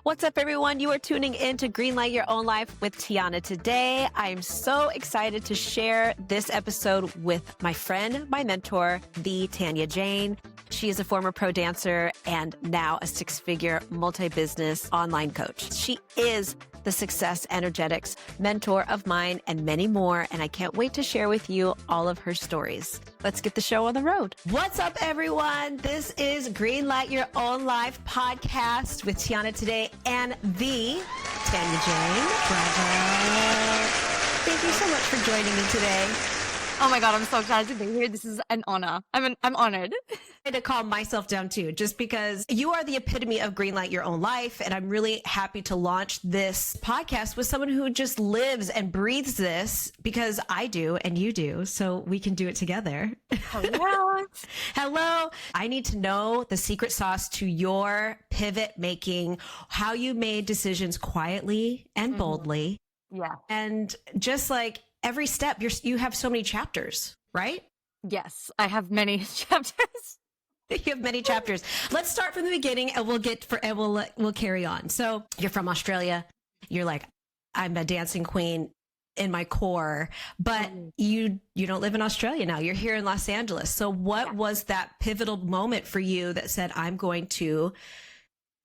What's up, everyone? You are tuning in to Greenlight Your Own Life with Tiana. Today, I am so excited to share this episode with my friend, my mentor, the Tanya Jane. She is a former pro dancer and now a six-figure multi-business online coach. She is the Success Energetics mentor of mine and many more, and I can't wait to share with you all of her stories. Let's get the show on the road. What's up, everyone? This is Greenlight Your Own Life podcast with Tiana today and the Tanya Jane. Bravo. Thank you so much for joining me today. Oh my God, I'm so excited to be here. This is an honor. I'm honored. I had to calm myself down too, just because you are the epitome of Greenlight Your Own Life. And I'm really happy to launch this podcast with someone who just lives and breathes this, because I do and you do. So we can do it together. Hello. Hello. I need to know the secret sauce to your pivot making, how you made decisions quietly and boldly. Yeah. And just like every step, you have so many chapters, right? Yes, I have many chapters. You have many chapters. Let's start from the beginning, and we'll carry on. So you're from Australia. You're like, I'm a dancing queen in my core, but you don't live in Australia now. You're here in Los Angeles. So what was that pivotal moment for you that said, I'm going to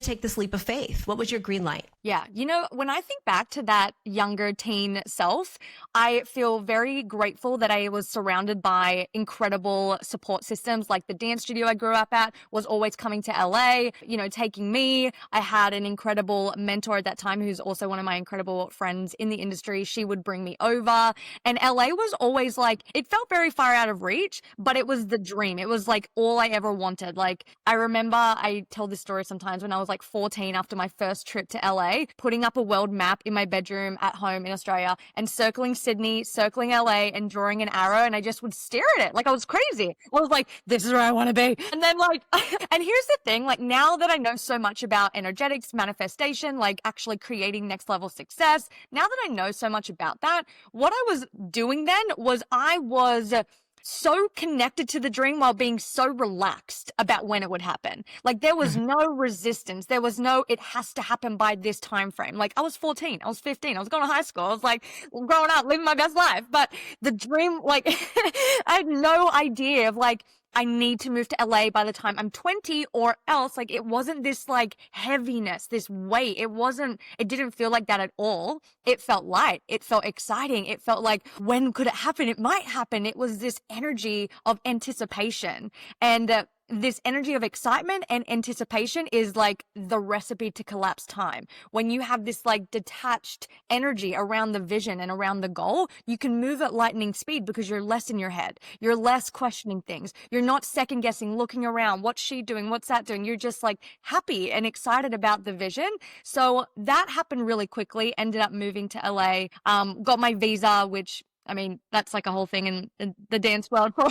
take this leap of faith? What was your green light? Yeah. When I think back to that younger teen self, I feel very grateful that I was surrounded by incredible support systems. Like the dance studio I grew up at was always coming to LA, taking me. I had an incredible mentor at that time who's also one of my incredible friends in the industry. She would bring me over, and LA was always like, it felt very far out of reach, but it was the dream. It was like all I ever wanted. Like I remember, I tell this story sometimes, when I was like 14 after my first trip to LA, putting up a world map in my bedroom at home in Australia and circling Sydney, circling LA and drawing an arrow. And I just would stare at it like I was crazy. I was like, this is where I want to be. And then and here's the thing, like now that I know so much about energetics, manifestation, like actually creating next level success, now that I know so much about that, what I was doing then was I was so connected to the dream while being so relaxed about when it would happen. Like there was no resistance. There was no, it has to happen by this time frame. Like I was 14, I was 15, I was going to high school. I was like growing up, living my best life. But the dream, like I had no idea of like, I need to move to LA by the time I'm 20, or else like it wasn't this like heaviness, this weight. It didn't feel like that at all. It felt light. It felt exciting. It felt like, when could it happen? It might happen. It was this energy of anticipation, and this energy of excitement and anticipation is like the recipe to collapse time. When you have this like detached energy around the vision and around the goal, you can move at lightning speed because you're less in your head. You're less questioning things. You're not second guessing, looking around. What's she doing? What's that doing? You're just like happy and excited about the vision. So that happened really quickly. Ended up moving to LA, got my visa, which I mean, that's like a whole thing in the dance world for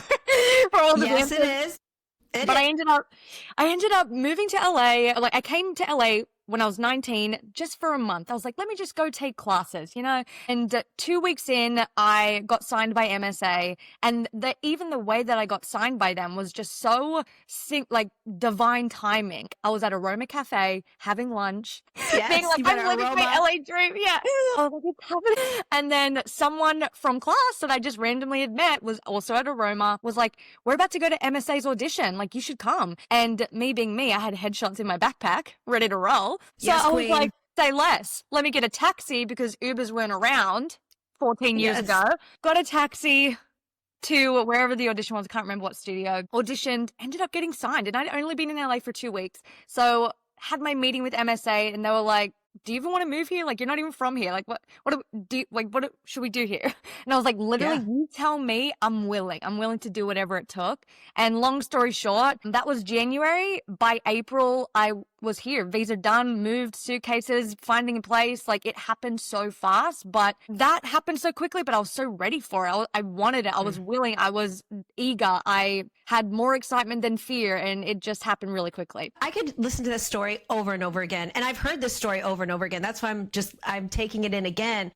all the dancers. Yes, it is. But I ended up moving to LA. Like I came to LA when I was 19, just for a month. I was like, let me just go take classes, And 2 weeks in, I got signed by MSA, and even the way that I got signed by them was just so like divine timing. I was at Aroma Cafe having lunch, being like, I'm living my LA dream. Yeah. I was like, it's happening. And then someone from class that I just randomly had met was also at Aroma, was like, we're about to go to MSA's audition. Like, you should come. And me being me, I had headshots in my backpack, ready to roll. So yes, I was queen. like, say less. Let me get a taxi because Ubers weren't around 14 years ago. Got a taxi to wherever the audition was. I can't remember what studio. Auditioned, ended up getting signed. And I'd only been in LA for 2 weeks. So had my meeting with MSA, and they were like, do you even want to move here? Like, you're not even from here. Like, what should we do here? And I was like, literally, you tell me. I'm willing to do whatever it took. And long story short, that was January. By April, I was here, visa done, moved, suitcases, finding a place. Like, it happened so fast, but that happened so quickly, but I was so ready for it. I wanted it. I was willing. I was eager. I had more excitement than fear, and it just happened really quickly. I could listen to this story over and over again. And I've heard this story over and over again. That's why I'm taking it in again,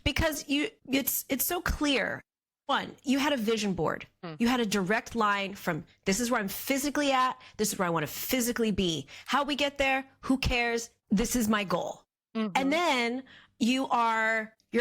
because it's so clear. One, you had a vision board. You had a direct line from this is where I'm physically at. This is where I want to physically be. How we get there, who cares? This is my goal. And then you're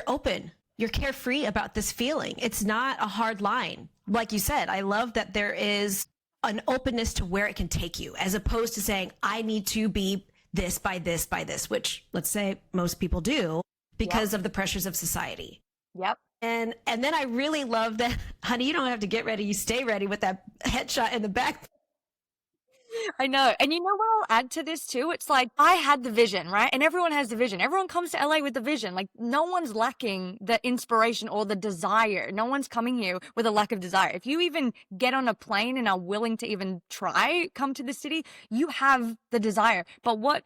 open. You're carefree about this feeling. It's not a hard line. Like you said, I love that there is an openness to where it can take you, as opposed to saying, I need to be this by this by this, which let's say most people do because of the pressures of society. Yep. And then I really love that, honey, you don't have to get ready. You stay ready with that headshot in the back. I know. And you know what I'll add to this too? It's like, I had the vision, right? And everyone has the vision. Everyone comes to LA with the vision. Like, no one's lacking the inspiration or the desire. No one's coming here with a lack of desire. If you even get on a plane and are willing to even come to the city, you have the desire. But what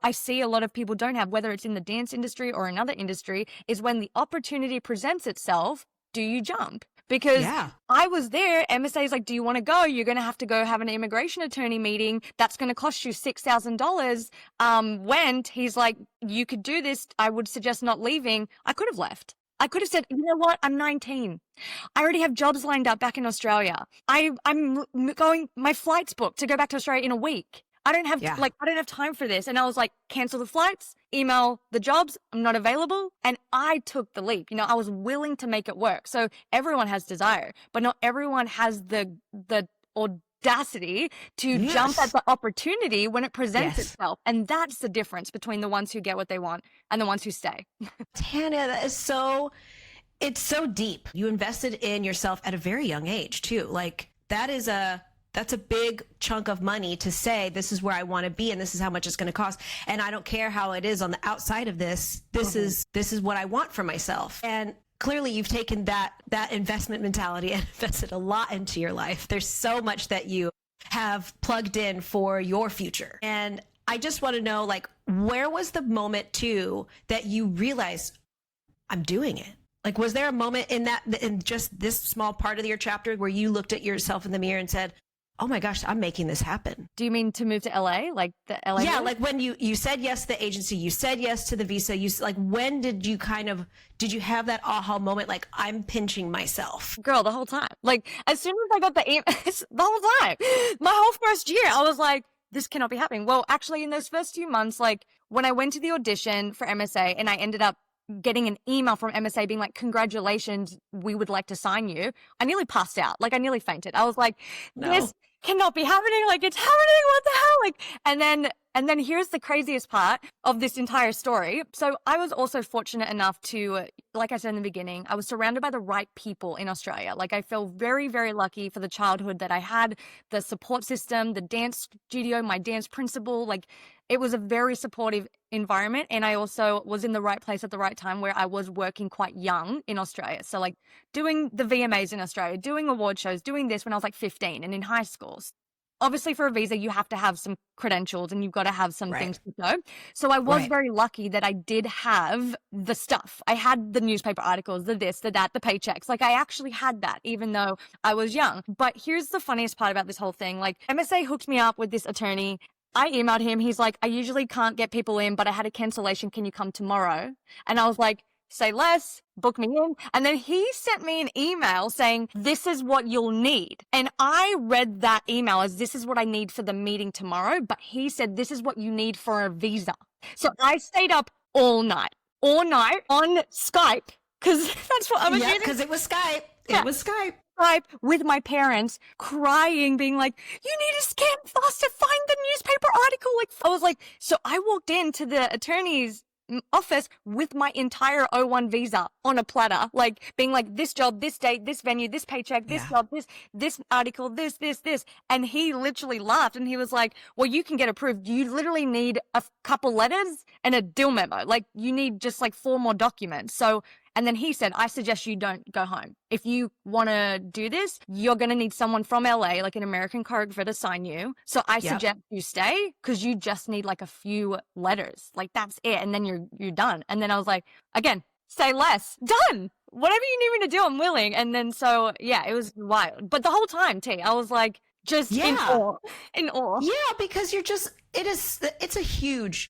I see a lot of people don't have, whether it's in the dance industry or another industry, is when the opportunity presents itself, do you jump? Because I was there, MSA is like, do you want to go? You're going to have to go have an immigration attorney meeting. That's going to cost you $6,000. When he's like, you could do this. I would suggest not leaving. I could have left. I could have said, you know what? I'm 19. I already have jobs lined up back in Australia. I'm going, my flight's booked to go back to Australia in a week. I don't have I don't have time for this. And I was like, cancel the flights, email the jobs. I'm not available. And I took the leap. You know, I was willing to make it work. So everyone has desire, but not everyone has the audacity to jump at the opportunity when it presents itself. And that's the difference between the ones who get what they want and the ones who stay. Tanya, that is it's so deep. You invested in yourself at a very young age too. Like that's a big chunk of money to say, this is where I want to be and this is how much it's going to cost. And I don't care how it is on the outside of this. This is what I want for myself. And clearly you've taken that investment mentality and invested a lot into your life. There's so much that you have plugged in for your future. And I just want to know, like, where was the moment too that you realized I'm doing it? Like, was there a moment in just this small part of your chapter where you looked at yourself in the mirror and said, oh my gosh, I'm making this happen? Do you mean to move to LA? Like the LA? Yeah, like when you said yes to the agency, you said yes to the visa, when did you did you have that aha moment, like, I'm pinching myself? Girl, the whole time. Like, as soon as I got the email, the whole time, my whole first year, I was like, this cannot be happening. Well, actually, in those first few months, like when I went to the audition for MSA and I ended up getting an email from MSA being like, congratulations, we would like to sign you, I nearly passed out. Like, I nearly fainted. I was like, this cannot be happening. Like, it's happening. What the hell? Like, and then here's the craziest part of this entire story. So I was also fortunate enough to, like I said in the beginning, I was surrounded by the right people in Australia. Like, I feel very, very lucky for the childhood that I had, the support system, the dance studio, my dance principal. Like, it was a very supportive environment. And I also was in the right place at the right time where I was working quite young in Australia. So like doing the VMAs in Australia, doing award shows, doing this when I was like 15 and in high schools. Obviously for a visa, you have to have some credentials and you've got to have some things to go. So I was very lucky that I did have the stuff. I had the newspaper articles, the this, the that, the paychecks. Like, I actually had that even though I was young. But here's the funniest part about this whole thing. Like, MSA hooked me up with this attorney. I emailed him. He's like, I usually can't get people in, but I had a cancellation. Can you come tomorrow? And I was like, say less, book me in. And then he sent me an email saying, this is what you'll need. And I read that email as, this is what I need for the meeting tomorrow. But he said, this is what you need for a visa. So I stayed up all night on Skype, because that's what I was using. Because it was Skype. It was Skype. With my parents, crying, being like, you need to scan faster, find the newspaper article. Like, I was like, so I walked into the attorney's office with my entire O1 visa on a platter, like being like, this job, this date, this venue, this paycheck, this job, this article, this. And he literally laughed and he was like, well, you can get approved. You literally need a couple letters and a deal memo. Like, you need just like 4 more documents. So, and then he said, I suggest you don't go home. If you want to do this, you're going to need someone from LA, like an American choreographer, to sign you. So I suggest you stay, because you just need like a few letters. Like, that's it. And then you're done. And then I was like, again, say less. Done. Whatever you need me to do, I'm willing. And then so, yeah, it was wild. But the whole time, T, I was like, just in awe. Yeah, because it's a huge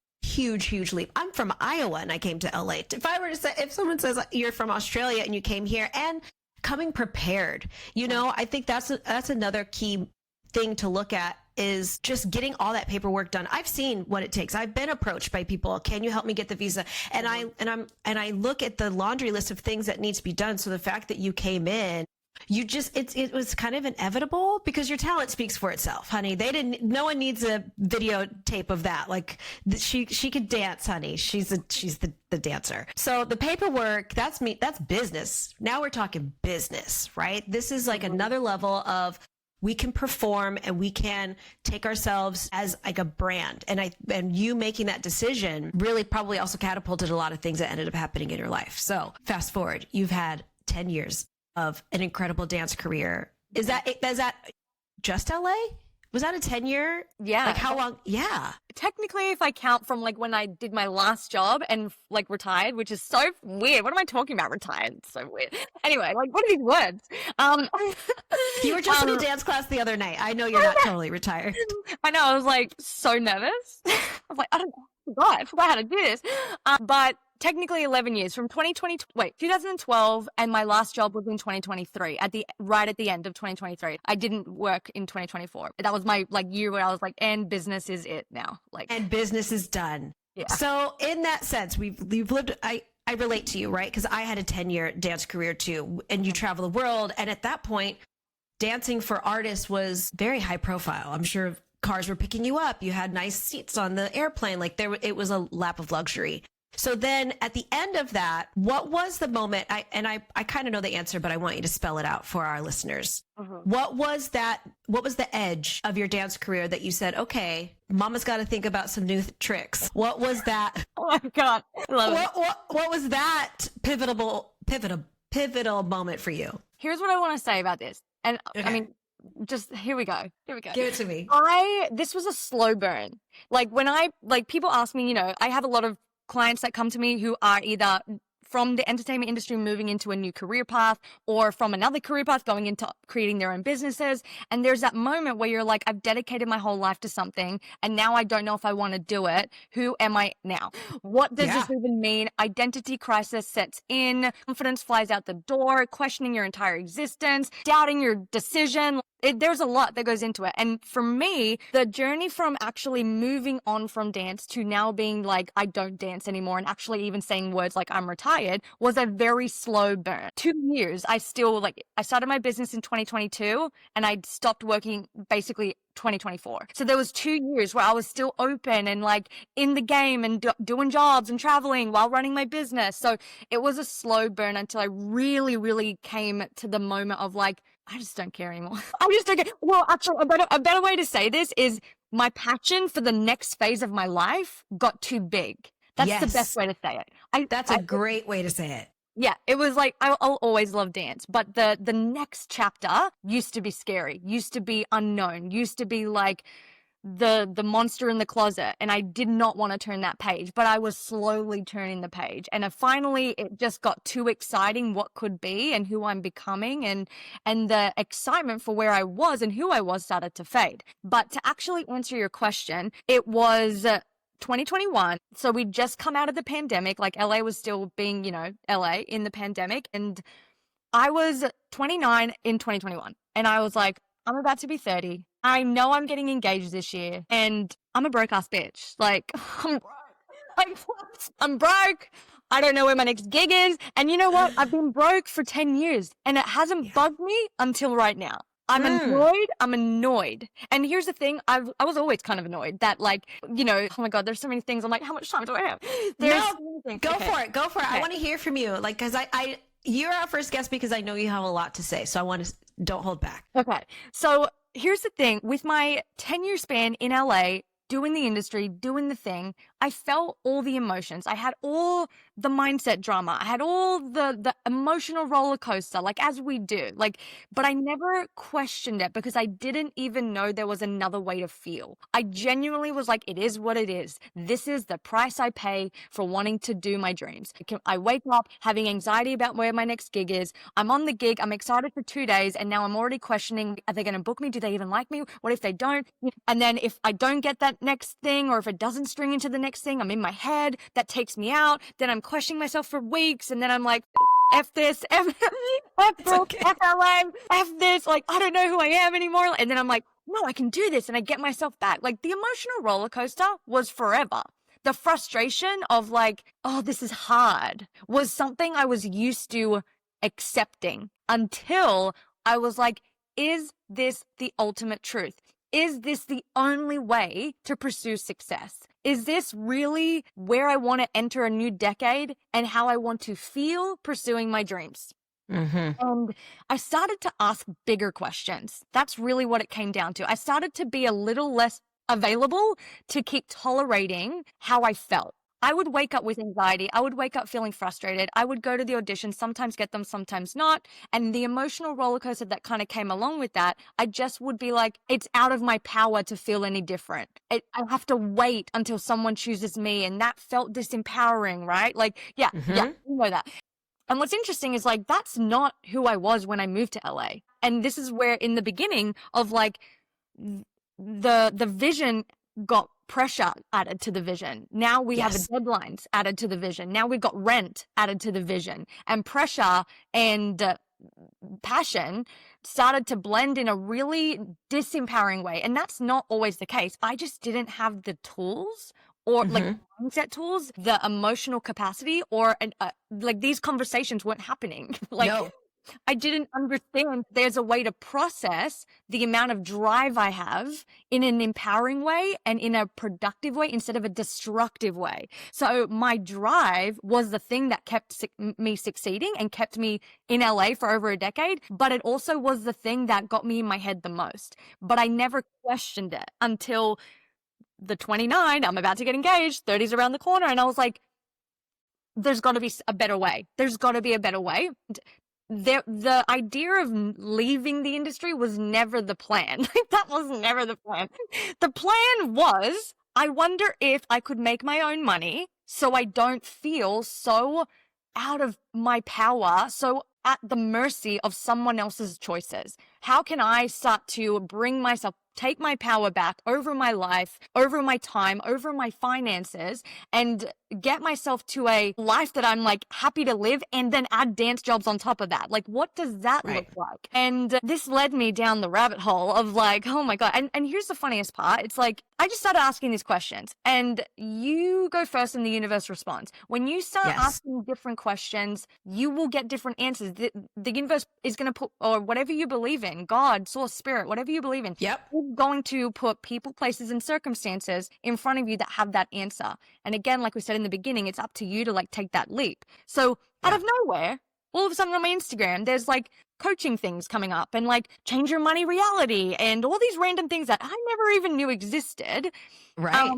leap. I'm from Iowa and I came to LA. If someone says you're from Australia and you came here, and coming prepared. You know, I think that's another key thing to look at, is just getting all that paperwork done. I've seen what it takes. I've been approached by people. Can you help me get the visa? And I look at the laundry list of things that needs to be done. So the fact that you came in, it was kind of inevitable, because your talent speaks for itself, honey. No one needs a videotape of that. Like she could dance, honey. She's the dancer. So the paperwork, that's business. Now we're talking business, right? This is like another level of, we can perform and we can take ourselves as like a brand. And you making that decision really probably also catapulted a lot of things that ended up happening in your life. So fast forward, you've had 10 years of an incredible dance career. Is that just LA? Was that a 10-year? Yeah. Like how long? Yeah. Technically, if I count from like when I did my last job and like retired, which is so weird. What am I talking about? Retired? It's so weird. Anyway, like what are these words? You were just in a dance class the other night. I know you're not totally retired. I know. I was like so nervous. I was like, I forgot how to do this. But technically 11 years from 2012, and my last job was in 2023 right at the end of 2023. I didn't work in 2024. That was my like year where I was like, and business is it now. Like, and business is done. Yeah. So in that sense, we've lived, I relate to you, right? Because I had a 10-year dance career too, and you travel the world. And at that point, dancing for artists was very high profile. I'm sure cars were picking you up. You had nice seats on the airplane. Like it was a lap of luxury. So then at the end of that, what was the moment? I kind of know the answer, but I want you to spell it out for our listeners. What was the edge of your dance career that you said, okay, mama's got to think about some new tricks? What was that? Oh my God. I love it. What was that pivotal moment for you? Here's what I want to say about this. And Okay. I mean, just here we go. Give it to me. This was a slow burn. Like when people ask me, you know, I have a lot of clients that come to me who are either from the entertainment industry moving into a new career path, or from another career path going into creating their own businesses. And there's that moment where you're like, I've dedicated my whole life to something and now I don't know if I want to do it. Who am I now? What does this even mean? Identity crisis sets in, confidence flies out the door, questioning your entire existence, doubting your decision. There's a lot that goes into it. And for me, the journey from actually moving on from dance to now being like, I don't dance anymore, and actually even saying words like I'm retired, was a very slow burn. 2 years, I started my business in 2022 and I stopped working basically 2024. So there was 2 years where I was still open and like in the game and doing jobs and traveling while running my business. So it was a slow burn until I really, really came to the moment of like, I just don't care anymore. I just don't care. Well, actually, a better way to say this is my passion for the next phase of my life got too big. That's the best way to say it. That's a great way to say it. Yeah, it was like, I'll always love dance, but the next chapter used to be scary, used to be unknown, used to be like the monster in the closet, and I did not want to turn that page, but I was slowly turning the page, and finally it just got too exciting what could be and who I'm becoming, and the excitement for where I was and who I was started to fade. But to actually answer your question, it was 2021. So we'd just come out of the pandemic, like LA was still being, you know, LA in the pandemic, and I was 29 in 2021, and I was like, I'm about to be 30. I know I'm getting engaged this year, and I'm a broke ass bitch. Like, I'm broke. I don't know where my next gig is. And you know what? I've been broke for 10 years, and it hasn't bugged me until right now. I'm annoyed. And here's the thing. I was always kind of annoyed that, like, you know, oh my God, there's so many things. I'm like, how much time do I have? Go for it. Okay. I want to hear from you. Like, cause you're our first guest because I know you have a lot to say. So I want to, don't hold back. Okay. So here's the thing. With my 10-year span in LA, doing the industry, doing the thing, I felt all the emotions. I had all the mindset drama. I had all the emotional roller coaster, like as we do, like, but I never questioned it because I didn't even know there was another way to feel. I genuinely was like, it is what it is. This is the price I pay for wanting to do my dreams. I wake up having anxiety about where my next gig is. I'm on the gig. I'm excited for 2 days. And now I'm already questioning, are they going to book me? Do they even like me? What if they don't? And then if I don't get that next thing, or if it doesn't string into the next thing, I'm in my head. That takes me out. Then I'm questioning myself for weeks. And then I'm like, F this, F, F this, okay. F LA, F this. Like, I don't know who I am anymore. And then I'm like, no, I can do this. And I get myself back. Like, the emotional roller coaster was forever. The frustration of like, oh, this is hard was something I was used to accepting until I was like, is this the ultimate truth? Is this the only way to pursue success? Is this really where I want to enter a new decade and how I want to feel pursuing my dreams? Mm-hmm. And I started to ask bigger questions. That's really what it came down to. I started to be a little less available to keep tolerating how I felt. I would wake up with anxiety. I would wake up feeling frustrated. I would go to the auditions, sometimes get them, sometimes not. And the emotional roller coaster that kind of came along with that, I just would be like, it's out of my power to feel any different. I have to wait until someone chooses me. And that felt disempowering, right? Like, yeah, you know that. And what's interesting is like, that's not who I was when I moved to LA. And this is where in the beginning of like the vision got pressure added to the vision. Now we have deadlines added to the vision. Now we've got rent added to the vision, and pressure and passion started to blend in a really disempowering way. And that's not always the case. I just didn't have the tools or like mindset tools, the emotional capacity, or like these conversations weren't happening. Like, no. I didn't understand there's a way to process the amount of drive I have in an empowering way and in a productive way instead of a destructive way. So my drive was the thing that kept me succeeding and kept me in LA for over a decade, but it also was the thing that got me in my head the most. But I never questioned it until the 29, I'm about to get engaged, 30's around the corner. And I was like, there's got to be a better way. There's got to be a better way. The idea of leaving the industry was never the plan. That was never the plan. The plan was, I wonder if I could make my own money so I don't feel so out of my power, so at the mercy of someone else's choices. How can I start to bring myself, take my power back over my life, over my time, over my finances, and get myself to a life that I'm like happy to live, and then add dance jobs on top of that? Like, what does that look like? And this led me down the rabbit hole of like, oh my God. And here's the funniest part. It's like, I just started asking these questions, and you go first and the universe responds. When you start asking different questions, you will get different answers. The universe is going to put, or whatever you believe in, God, source, spirit, whatever you believe in, is going to put people, places, and circumstances in front of you that have that answer. And again, like we said in the beginning, it's up to you to like take that leap. So out of nowhere, all of a sudden on my Instagram, there's like coaching things coming up and like change your money reality and all these random things that I never even knew existed. Right.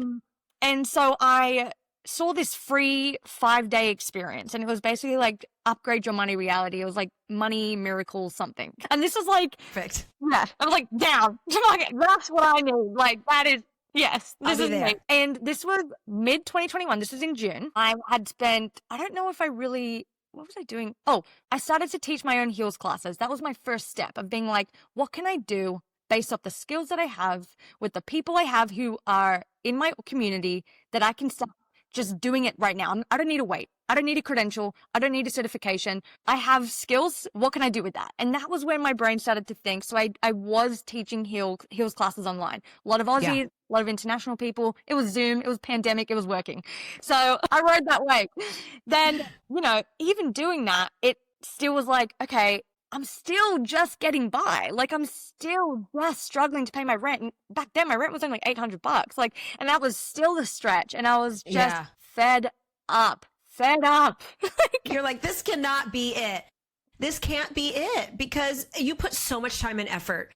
And so I saw this free 5-day experience, and it was basically like upgrade your money reality. It was like money miracle something. And this was like, perfect. Yeah. I was like, damn, that's what I need. Like, that is, yes, this is me. And this was mid 2021. This was in June. I had spent, I don't know if I really, what was I doing? Oh, I started to teach my own heels classes. That was my first step of being like, what can I do based off the skills that I have with the people I have who are in my community that I can start just doing it right now. I don't need to wait. I don't need a credential. I don't need a certification. I have skills. What can I do with that? And that was when my brain started to think. So I was teaching heels classes online. A lot of Aussies, a lot of international people. It was Zoom. It was pandemic. It was working. So I rode that wave. Then, you know, even doing that, it still was like, okay, I'm still just getting by. Like, I'm still just struggling to pay my rent. And back then, my rent was only like $800. Like, and that was still the stretch. And I was just fed up. You're like, this cannot be it. This can't be it, because you put so much time and effort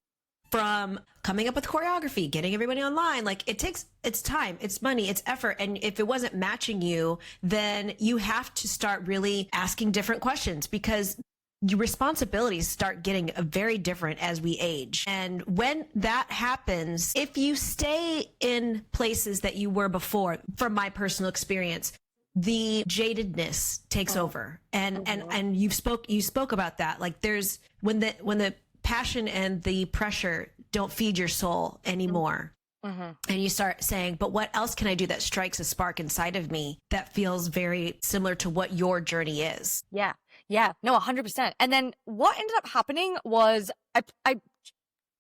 from coming up with choreography, getting everybody online. Like, it's time, it's money, it's effort. And if it wasn't matching you, then you have to start really asking different questions, because your responsibilities start getting very different as we age. And when that happens, if you stay in places that you were before, from my personal experience, the jadedness takes over. And you spoke about that. Like, there's when the passion and the pressure don't feed your soul anymore. And you start saying, but what else can I do that strikes a spark inside of me that feels very similar to what your journey is? Yeah. Yeah, no, 100%. And then what ended up happening was I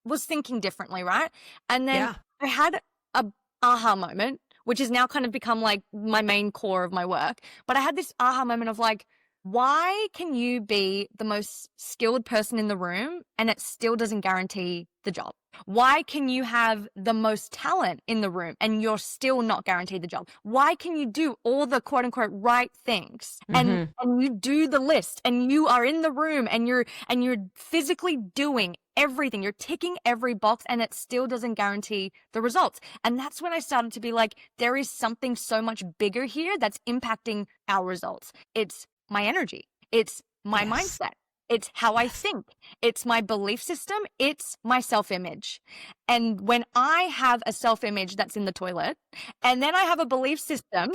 was thinking differently, right? And then Yeah. I had a aha moment, which has now kind of become like my main core of my work. But I had this aha moment of like, why can you be the most skilled person in the room and it still doesn't guarantee the job? Why can you have the most talent in the room and you're still not guaranteed the job? Why can you do all the quote unquote right things and you do the list and you are in the room and you're physically doing everything. You're ticking every box and it still doesn't guarantee the results. And that's when I started to be like, there is something so much bigger here that's impacting our results. It's my energy. It's my mindset. It's how I think. It's my belief system. It's my self-image. And when I have a self-image that's in the toilet, and then I have a belief system,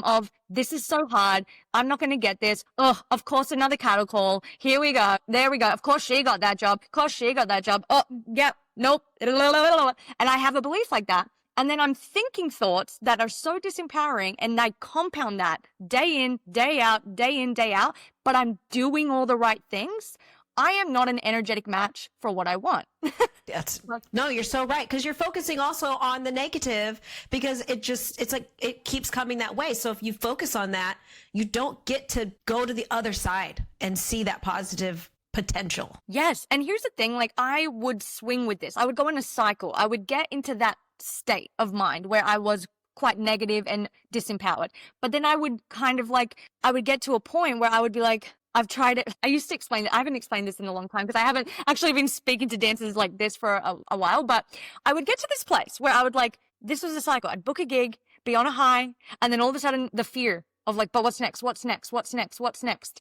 of this is so hard. I'm not going to get this. Oh, of course, another cattle call. Here we go. There we go. Of course, she got that job. Of course, she got that job. Oh, yeah. Nope. And I have a belief like that. And then I'm thinking thoughts that are so disempowering and I compound that day in, day out, but I'm doing all the right things. I am not an energetic match for what I want. No, you're so right. Because you're focusing also on the negative because it's like it keeps coming that way. So if you focus on that, you don't get to go to the other side and see that positive potential. Yes. And here's the thing, like I would swing with this. I would go in a cycle. I would get into that state of mind where I was quite negative and disempowered. But then I would kind of like, I would get to a point where I would be like, I've tried it. I used to explain it. I haven't explained this in a long time because I haven't actually been speaking to dancers like this for a while. But I would get to this place where I would like, this was a cycle. I'd book a gig, be on a high, and then all of a sudden the fear of like, but what's next?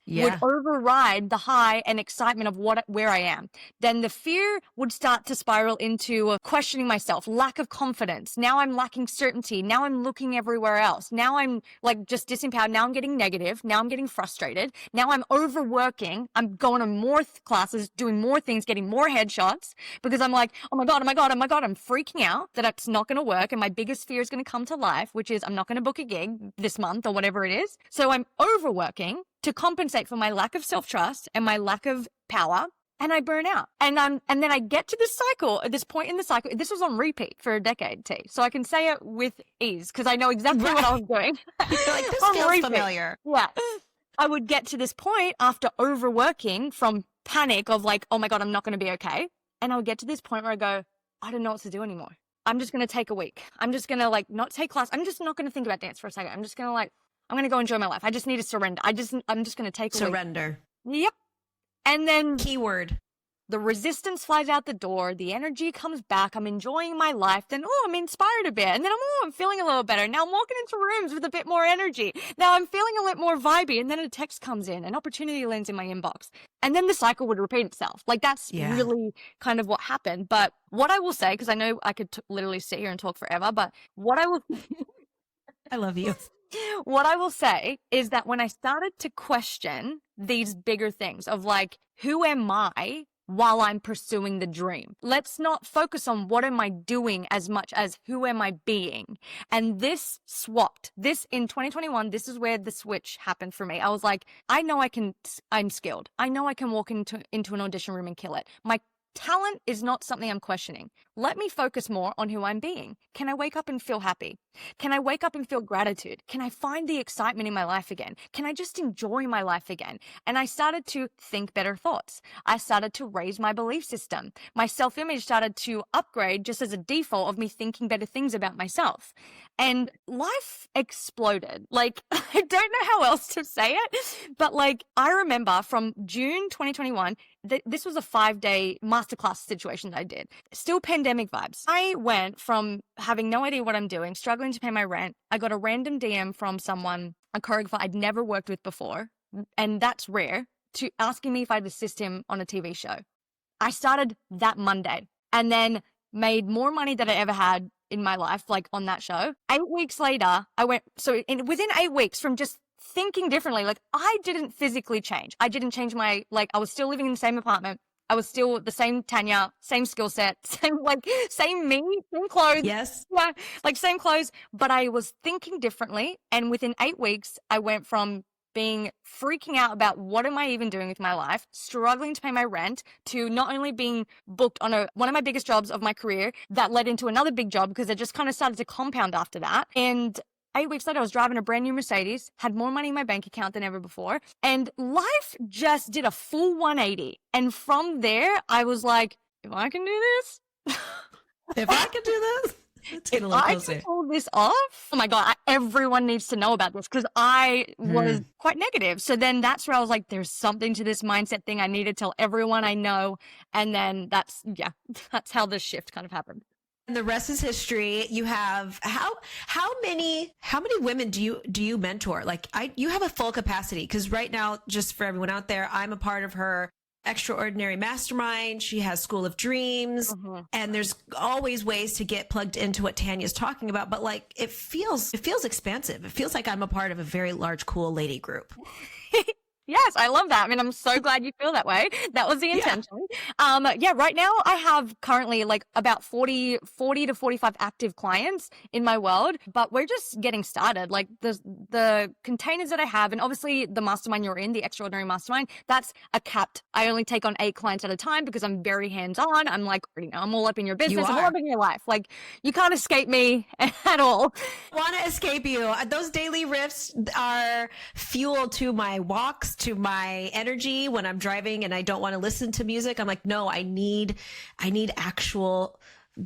Yeah. Would override the high and excitement of where I am. Then the fear would start to spiral into questioning myself, lack of confidence. Now I'm lacking certainty. Now I'm looking everywhere else. Now I'm like just disempowered. Now I'm getting negative. Now I'm getting frustrated. Now I'm overworking. I'm going to more classes, doing more things, getting more headshots because I'm like, oh my God. I'm freaking out that it's not going to work. And my biggest fear is going to come to life, which is I'm not going to book a gig this month or whatever it is. So I'm overworking to compensate for my lack of self-trust and my lack of power, and I burn out. And then I get to this cycle, at this point in the cycle. This was on repeat for a decade, T. So I can say it with ease because I know exactly what I was doing. You're like, this feels familiar. Yeah. I would get to this point after overworking from panic of like, oh my God, I'm not going to be okay. And I would get to this point where I go, I don't know what to do anymore. I'm just going to take a week. I'm just going to like not take class. I'm just not going to think about dance for a second. I'm just going to like, I'm going to go enjoy my life. I just need to surrender. I'm just going to take surrender. Yep. And then keyword, the resistance flies out the door. The energy comes back. I'm enjoying my life. Then, I'm inspired a bit. And then I'm feeling a little better. Now I'm walking into rooms with a bit more energy. Now I'm feeling a little more vibey. And then a text comes in, an opportunity lands in my inbox. And then the cycle would repeat itself. Like that's really kind of what happened. But what I will say, because I know I could literally sit here and talk forever, but what I will... I love you. What I will say is that when I started to question these bigger things of like, who am I while I'm pursuing the dream? Let's not focus on what am I doing as much as who am I being? And this swapped. This in 2021, this is where the switch happened for me. I was like, I know I'm skilled. I know I can walk into an audition room and kill it. My talent is not something I'm questioning. Let me focus more on who I'm being. Can I wake up and feel happy? Can I wake up and feel gratitude? Can I find the excitement in my life again? Can I just enjoy my life again? And I started to think better thoughts. I started to raise my belief system. My self-image started to upgrade just as a default of me thinking better things about myself. And life exploded. Like, I don't know how else to say it, but like, I remember from June 2021, this was a 5-day masterclass situation that I did. Still pandemic vibes. I went from having no idea what I'm doing, struggling to pay my rent. I got a random DM from someone, a choreographer I'd never worked with before, and that's rare, to asking me if I'd assist him on a TV show. I started that Monday and then made more money than I ever had in my life, like on that show. 8 weeks later, within 8 weeks from just thinking differently, like I didn't physically change. I didn't change I was still living in the same apartment. I was still the same Tanya, same skill set, same me, same clothes. Yes. Yeah, like same clothes, but I was thinking differently. And within 8 weeks, I went from being freaking out about what am I even doing with my life, struggling to pay my rent, to not only being booked on one of my biggest jobs of my career that led into another big job because it just kind of started to compound after that. And 8 weeks later, I was driving a brand new Mercedes, had more money in my bank account than ever before. And life just did a full 180. And from there, I was like, if I can do this, if I can do this, if I can pull this off, oh my God, everyone needs to know about this because I was quite negative. So then that's where I was like, there's something to this mindset thing. I need to tell everyone I know. And then that's how the shift kind of happened. And the rest is history. You have how many women do you mentor? Like you have a full capacity, because right now, just for everyone out there, I'm a part of her Extraordinary Mastermind. She has School of Dreams, and there's always ways to get plugged into what Tanya's talking about. But like, it feels expansive. It feels like I'm a part of a very large, cool lady group. Yes, I love that. I mean, I'm so glad you feel that way. That was the intention. Right now I have currently like about 40 to 45 active clients in my world, but we're just getting started. Like the containers that I have, and obviously the mastermind you're in, the Extraordinary Mastermind, that's a capped. I only take on 8 clients at a time because I'm very hands-on. I'm like, I'm all up in your business. I'm all up in your life. Like, you can't escape me at all. Want to escape you. Those daily riffs are fuel to my walks, to my energy when I'm driving and I don't want to listen to music. I'm like, no, I need actual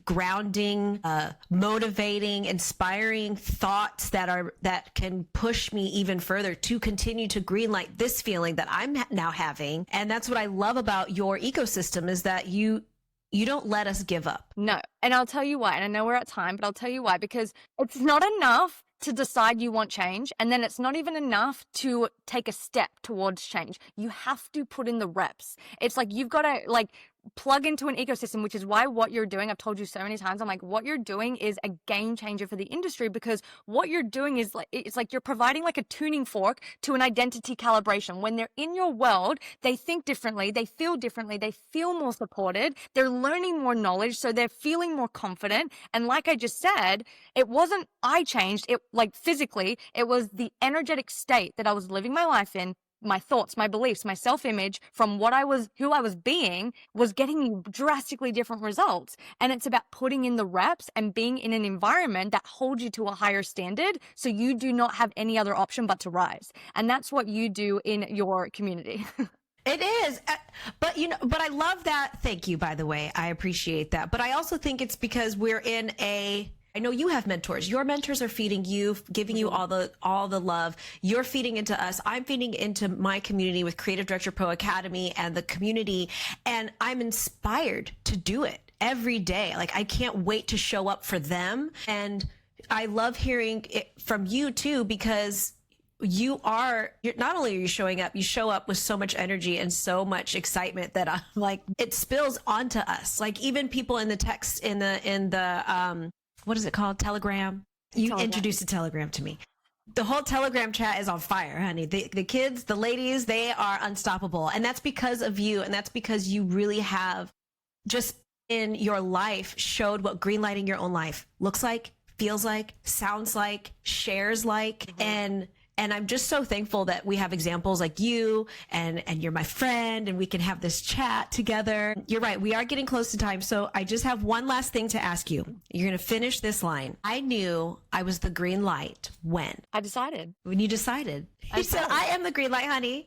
grounding, motivating, inspiring thoughts that can push me even further to continue to greenlight this feeling that I'm now having. And that's what I love about your ecosystem, is that you don't let us give up. No. And I'll tell you why. And I know we're at time, but I'll tell you why, because it's not enough to decide you want change. And then it's not even enough to take a step towards change. You have to put in the reps. It's like, you've got to plug into an ecosystem, which is why what you're doing, I've told you so many times, I'm like, what you're doing is a game changer for the industry, because what you're doing is it's like you're providing like a tuning fork to an identity calibration. When they're in your world, they think differently, they feel more supported, they're learning more knowledge, so they're feeling more confident. And like I just said, it wasn't I changed, it like physically, it was the energetic state that I was living my life in. My thoughts, my beliefs, my self-image from who I was being was getting me drastically different results. And it's about putting in the reps and being in an environment that holds you to a higher standard, so you do not have any other option but to rise. And that's what you do in your community. It is. But I love that. Thank you, by the way. I appreciate that. But I also think it's because we're in I know you have mentors. Your mentors are feeding you, giving you all the love. You're feeding into us. I'm feeding into my community with Creative Director Pro Academy and the community. And I'm inspired to do it every day. Like, I can't wait to show up for them. And I love hearing it from you too, because you're not only are you showing up, you show up with so much energy and so much excitement that I'm like, it spills onto us. Like, even people in the text, in the what is it called? Telegram. You introduced a Telegram to me. The whole Telegram chat is on fire, honey. The kids, the ladies, they are unstoppable. And that's because of you. And that's because you really have just in your life showed what greenlighting your own life looks like, feels like, sounds like, shares like. And I'm just so thankful that we have examples like you, and you're my friend, and we can have this chat together. You're right. We are getting close to time. So I just have one last thing to ask you. You're going to finish this line. I knew I was the green light when? I decided. When you decided. You said, I am the green light, honey.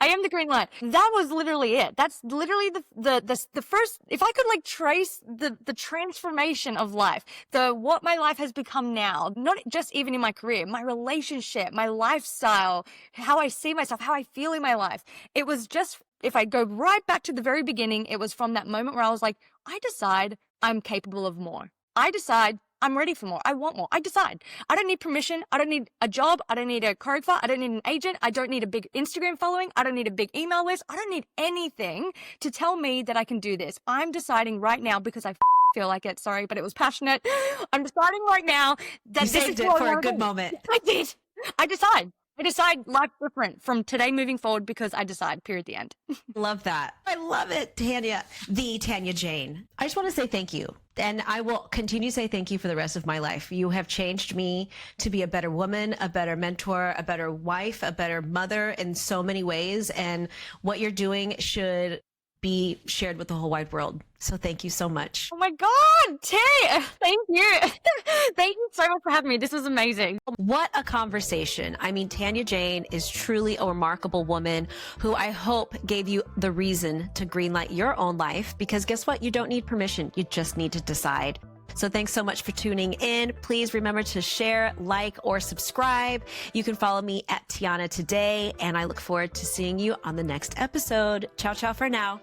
I am the green light. That was literally it. That's literally the first, if I could trace the transformation of life, what my life has become now, not just even in my career, my relationship, my lifestyle, how I see myself, how I feel in my life. It was just, if I go right back to the very beginning, it was from that moment where I was like, I decide I'm capable of more. I decide I'm ready for more. I want more. I decide. I don't need permission. I don't need a job. I don't need a choreographer. I don't need an agent. I don't need a big Instagram following. I don't need a big email list. I don't need anything to tell me that I can do this. I'm deciding right now, because I feel like it. Sorry, but it was passionate. I'm deciding right now that you saved it for a good moment. I did. I decide. I decide life different from today moving forward because I decide, period, the end. Love that. I love it, Tanya, the Tanya Jane. I just want to say thank you. And I will continue to say thank you for the rest of my life. You have changed me to be a better woman, a better mentor, a better wife, a better mother in so many ways. And what you're doing should be shared with the whole wide world. So thank you so much. Oh my God, Tay, thank you. Thank you so much for having me. This was amazing. What a conversation. I mean, Tanya Jane is truly a remarkable woman who I hope gave you the reason to greenlight your own life, because guess what? You don't need permission. You just need to decide. So thanks so much for tuning in. Please remember to share, like, or subscribe. You can follow me at Tiana today, and I look forward to seeing you on the next episode. Ciao, ciao for now.